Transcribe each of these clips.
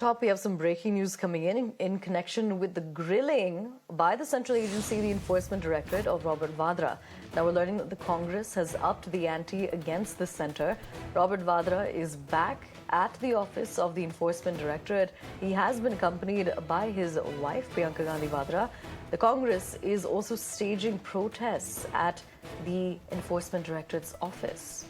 Top, we have some breaking news coming in connection with the grilling by the central agency, the Enforcement Directorate of Robert Vadra. Now we're learning that the Congress has upped the ante against the centre. Robert Vadra is back at the office of the Enforcement Directorate. He has been accompanied by his wife, Priyanka Gandhi Vadra. The Congress is also staging protests at the Enforcement Directorate's office.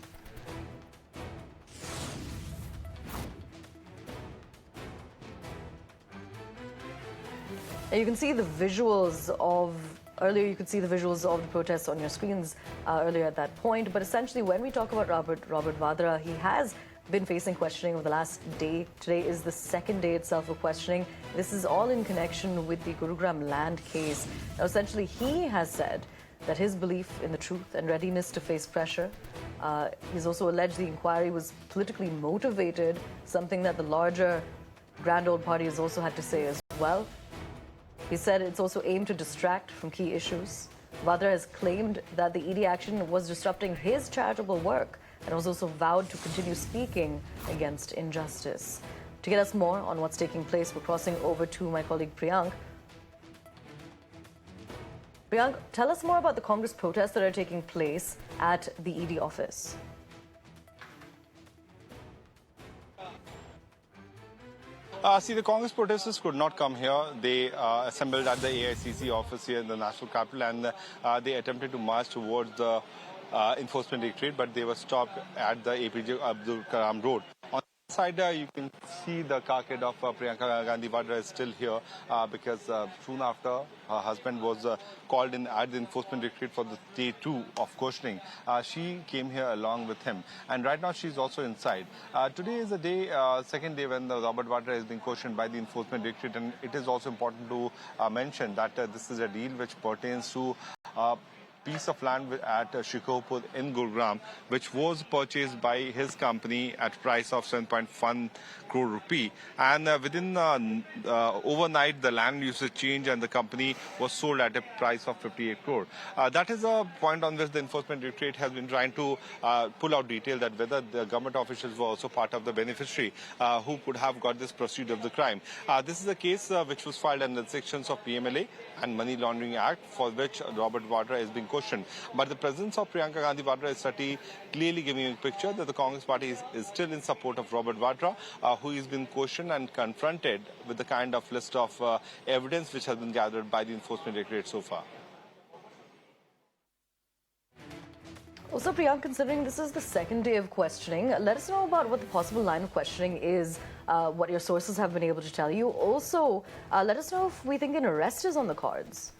You can see the visuals of earlier. You could see the visuals of the protests on your screens earlier at that point. But essentially, when we talk about Robert Vadra, he has been facing questioning over the last day. Today is the second day itself of questioning. This is all in connection with the Gurugram land case. Now, essentially, he has said that his belief in the truth and readiness to face pressure. He's also alleged the inquiry was politically motivated, something that the larger Grand Old Party has also had to say as well. He said it's also aimed to distract from key issues. Vadra has claimed that the ED action was disrupting his charitable work and has also vowed to continue speaking against injustice. To get us more on what's taking place, we're crossing over to my colleague Priyank. Priyank, tell us more about the Congress protests that are taking place at the ED office. See, the Congress protesters could not come here. They assembled at the AICC office here in the National Capital, and they attempted to march towards the Enforcement Directorate, but they were stopped at the APJ Abdul Kalam Road. On the side, you can see the carcass of Priyanka Gandhi Vadra is still here because soon after her husband was called in at the Enforcement Directorate for the day 2 of questioning. She came here along with him, and right now she's also inside. Today is the day, second day when Robert Vadra is being questioned by the Enforcement Directorate, and it is also important to mention that this is a deal which pertains to piece of land at Shikhopur in Gurugram, which was purchased by his company at price of 7.1 crore rupee. And within overnight, the land usage changed and the company was sold at a price of 58 crore. That is a point on which the Enforcement Directorate has been trying to pull out detail that whether the government officials were also part of the beneficiary who could have got this proceed of the crime. This is a case which was filed under the sections of PMLA and Money Laundering Act, for which Robert Vadra is being questioned. But the presence of Priyanka Gandhi Vadra is certainly clearly giving a picture that the Congress party is still in support of Robert Vadra, who has been questioned and confronted with the kind of list of evidence which has been gathered by the Enforcement Directorate so far. Also, Priyanka, considering this is the second day of questioning, let us know about what the possible line of questioning is, what your sources have been able to tell you. Also, let us know if we think an arrest is on the cards.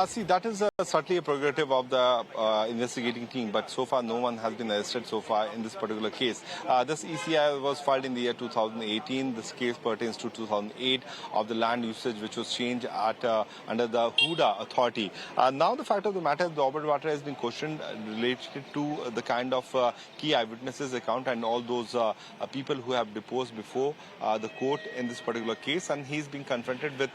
See, that is certainly a prerogative of the investigating team, but so far no one has been arrested so far in this particular case. This ECI was filed in the year 2018. This case pertains to 2008 of the land usage which was changed at under the Huda authority. Now the fact of the matter is Robert Vadra has been questioned related to the kind of key eyewitnesses account and all those people who have deposed before the court in this particular case, and he's been confronted with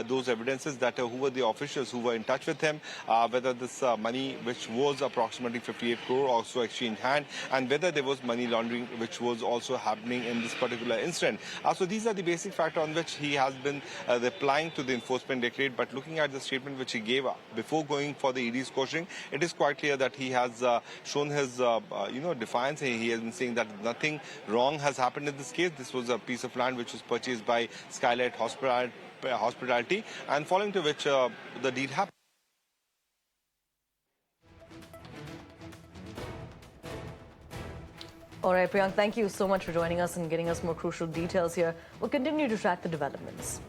those evidences that who were the officials who were in touch with him, whether this money, which was approximately 58 crore, also exchanged hand, and whether there was money laundering, which was also happening in this particular incident. So these are the basic factors on which he has been replying to the Enforcement Directorate. But looking at the statement which he gave before going for the ED's questioning, it is quite clear that he has shown his defiance. He has been saying that nothing wrong has happened in this case. This was a piece of land which was purchased by Skylight Hospitality, and following to which the deed happened. All right, Priyank, thank you so much for joining us and getting us more crucial details here. We'll continue to track the developments.